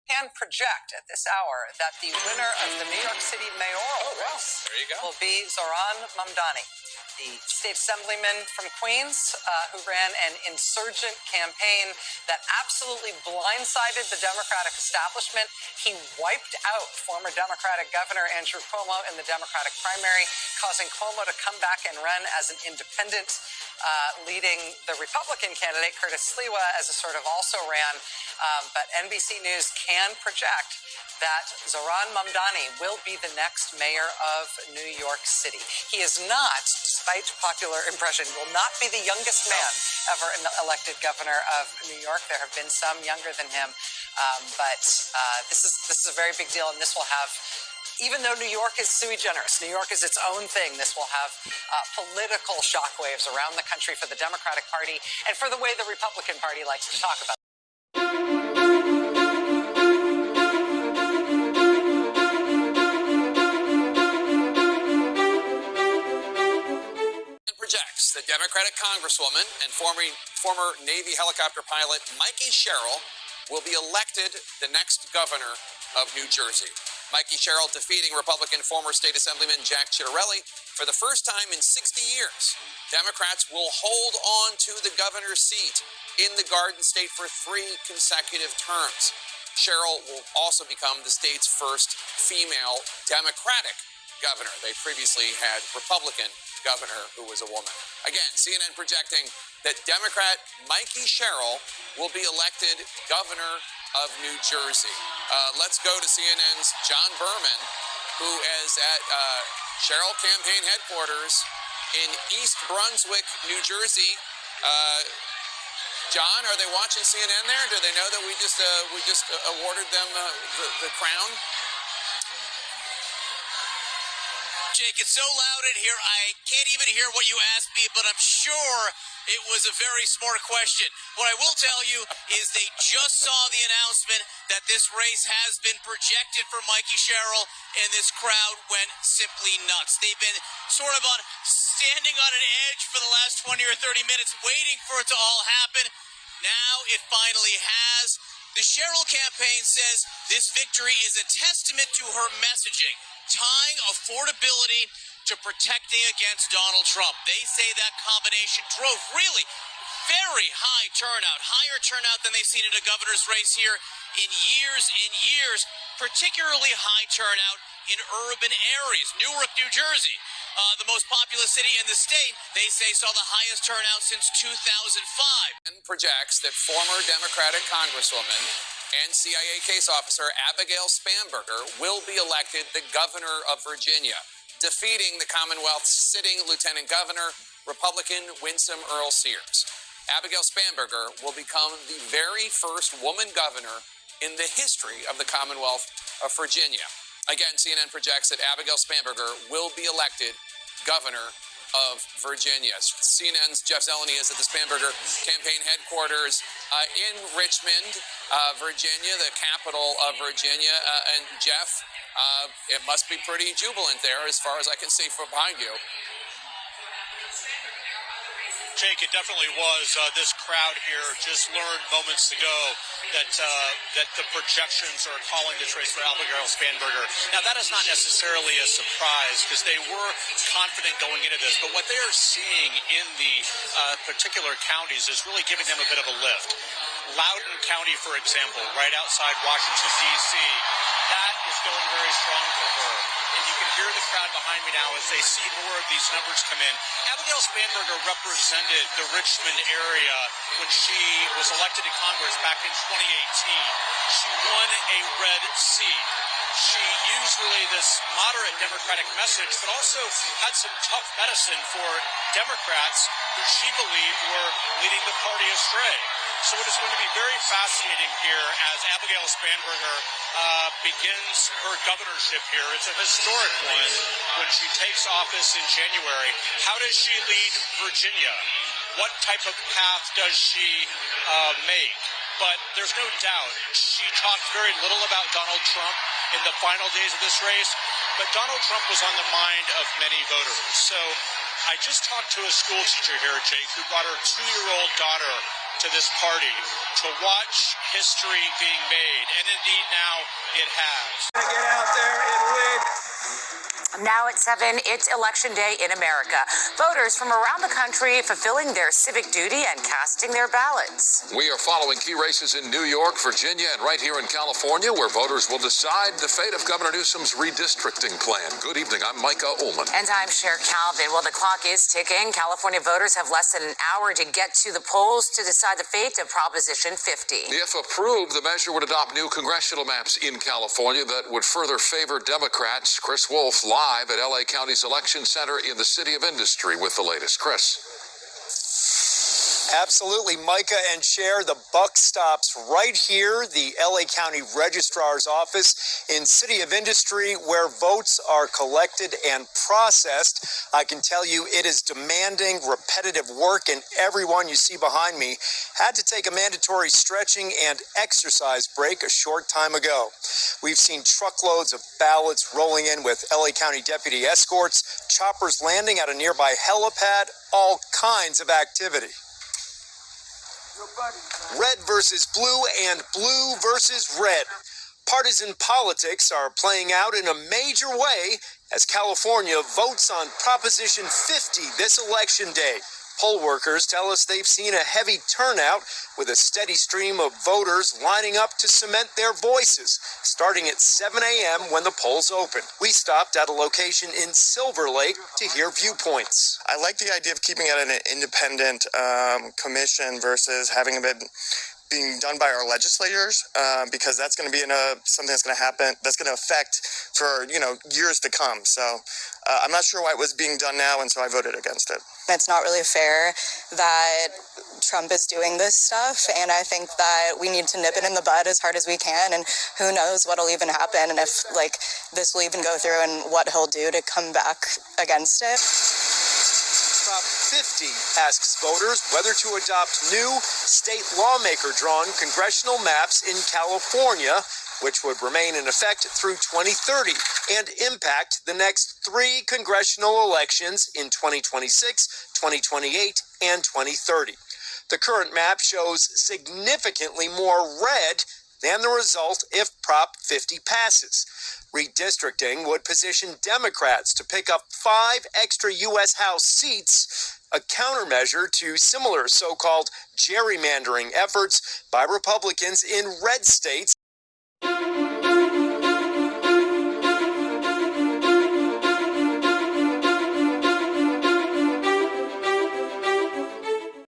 can project at this hour that the winner of the New York City mayoral race will be Zohran Mamdani, the state assemblyman from Queens who ran an insurgent campaign that absolutely blindsided the Democratic establishment. He wiped out former Democratic Governor Andrew Cuomo in the Democratic primary, causing Cuomo to come back and run as an independent, leading the Republican candidate, Curtis Sliwa, as a sort of also ran. But NBC News can project that Zohran Mamdani will be the next mayor of New York City. He is not, despite popular impression, will not be the youngest man ever elected governor of New York. There have been some younger than him, but this is a very big deal, and this will have, even though New York is sui generis, New York is its own thing, this will have political shockwaves around the country for the Democratic Party and for the way the Republican Party likes to talk about it. Projects the Democratic Congresswoman and former Navy helicopter pilot Mikey Sherrill will be elected the next governor of New Jersey. Mikey Sherrill defeating Republican former state assemblyman Jack Ciattarelli for the first time in 60 years. Democrats will hold on to the governor's seat in the Garden State for 3 consecutive terms. Sherrill will also become the state's first female Democratic governor. They previously had Republican governor who was a woman. Again, CNN projecting that Democrat Mikey Sherrill will be elected governor of New Jersey. Let's go to CNN's John Berman, who is at Sherrill campaign headquarters in East Brunswick, New Jersey. John, are they watching CNN there? Do they know that we just awarded them the crown? Jake, it's so loud in here, I can't even hear what you asked me, but I'm sure it was a very smart question. What I will tell you is they just saw the announcement that this race has been projected for Mikey Sherrill, and this crowd went simply nuts. They've been sort of standing on an edge for the last 20 or 30 minutes, waiting for it to all happen. Now it finally has. The Sherrill campaign says this victory is a testament to her messaging, tying affordability to protecting against Donald Trump. They say that combination drove really very high turnout, higher turnout than they've seen in a governor's race here in years, particularly high turnout in urban areas. Newark, New Jersey, the most populous city in the state, they say saw the highest turnout since 2005. And projects that former Democratic Congresswoman and CIA case officer Abigail Spanberger will be elected the governor of Virginia, defeating the Commonwealth's sitting lieutenant governor, Republican Winsome Earl Sears. Abigail Spanberger will become the very first woman governor in the history of the Commonwealth of Virginia. Again, CNN projects that Abigail Spanberger will be elected governor of Virginia. CNN's Jeff Zeleny is at the Spanberger campaign headquarters in Richmond, Virginia, the capital of Virginia. And Jeff, it must be pretty jubilant there as far as I can see from behind you. Jake, it definitely was. This crowd here just learned moments ago that the projections are calling this race for Abigail Spanberger. Now, that is not necessarily a surprise because they were confident going into this. But what they are seeing in the particular counties is really giving them a bit of a lift. Loudoun County, for example, right outside Washington, D.C., that is going very strong for her. And you can hear the crowd behind me now as they see more of these numbers come in. Abigail Spanberger represented the Richmond area when she was elected to Congress back in 2018. She won a red seat. She used really this moderate Democratic message, but also had some tough medicine for Democrats who she believed were leading the party astray. So it is going to be very fascinating here as Abigail Spanberger begins her governorship here. It's a historic one when she takes office in January. How does she lead Virginia? What type of path does she make? But there's no doubt she talked very little about Donald Trump in the final days of this race, but Donald Trump was on the mind of many voters. So I just talked to a school teacher here, Jake, who brought her 2-year-old daughter to this party to watch history being made, and indeed now it has. Get out there and win. Now at 7, it's Election Day in America. Voters from around the country fulfilling their civic duty and casting their ballots. We are following key races in New York, Virginia, and right here in California, where voters will decide the fate of Governor Newsom's redistricting plan. Good evening. I'm Micah Ullman. And I'm Cher Calvin. Well, the clock is ticking. California voters have less than an hour to get to the polls to decide the fate of Proposition 50. If approved, the measure would adopt new congressional maps in California that would further favor Democrats. Chris Wolf live at L.A. County's Election Center in the City of Industry with the latest. Chris. Absolutely, Micah and Cher. The buck stops right here, the LA County Registrar's Office in City of Industry, where votes are collected and processed. I can tell you it is demanding, repetitive work, and everyone you see behind me had to take a mandatory stretching and exercise break a short time ago. We've seen truckloads of ballots rolling in with LA County deputy escorts, choppers landing at a nearby helipad, all kinds of activity. Red versus blue and blue versus red. Partisan politics are playing out in a major way as California votes on Proposition 50 this election day. Poll workers tell us they've seen a heavy turnout with a steady stream of voters lining up to cement their voices, starting at 7 a.m. when the polls open. We stopped at a location in Silver Lake to hear viewpoints. I like the idea of keeping it an independent commission versus having it being done by our legislators, because that's going to be something that's going to happen, that's going to affect for years to come. So I'm not sure why it was being done now, and so I voted against it. It's not really fair that Trump is doing this stuff, and I think that we need to nip it in the bud as hard as we can, and who knows what'll even happen, and if this will even go through, and what he'll do to come back against it. Prop 50 asks voters whether to adopt new state lawmaker-drawn congressional maps in California, which would remain in effect through 2030 and impact the next 3 congressional elections in 2026, 2028, and 2030. The current map shows significantly more red than the result if Prop 50 passes. Redistricting would position Democrats to pick up 5 extra U.S. House seats, a countermeasure to similar so-called gerrymandering efforts by Republicans in red states.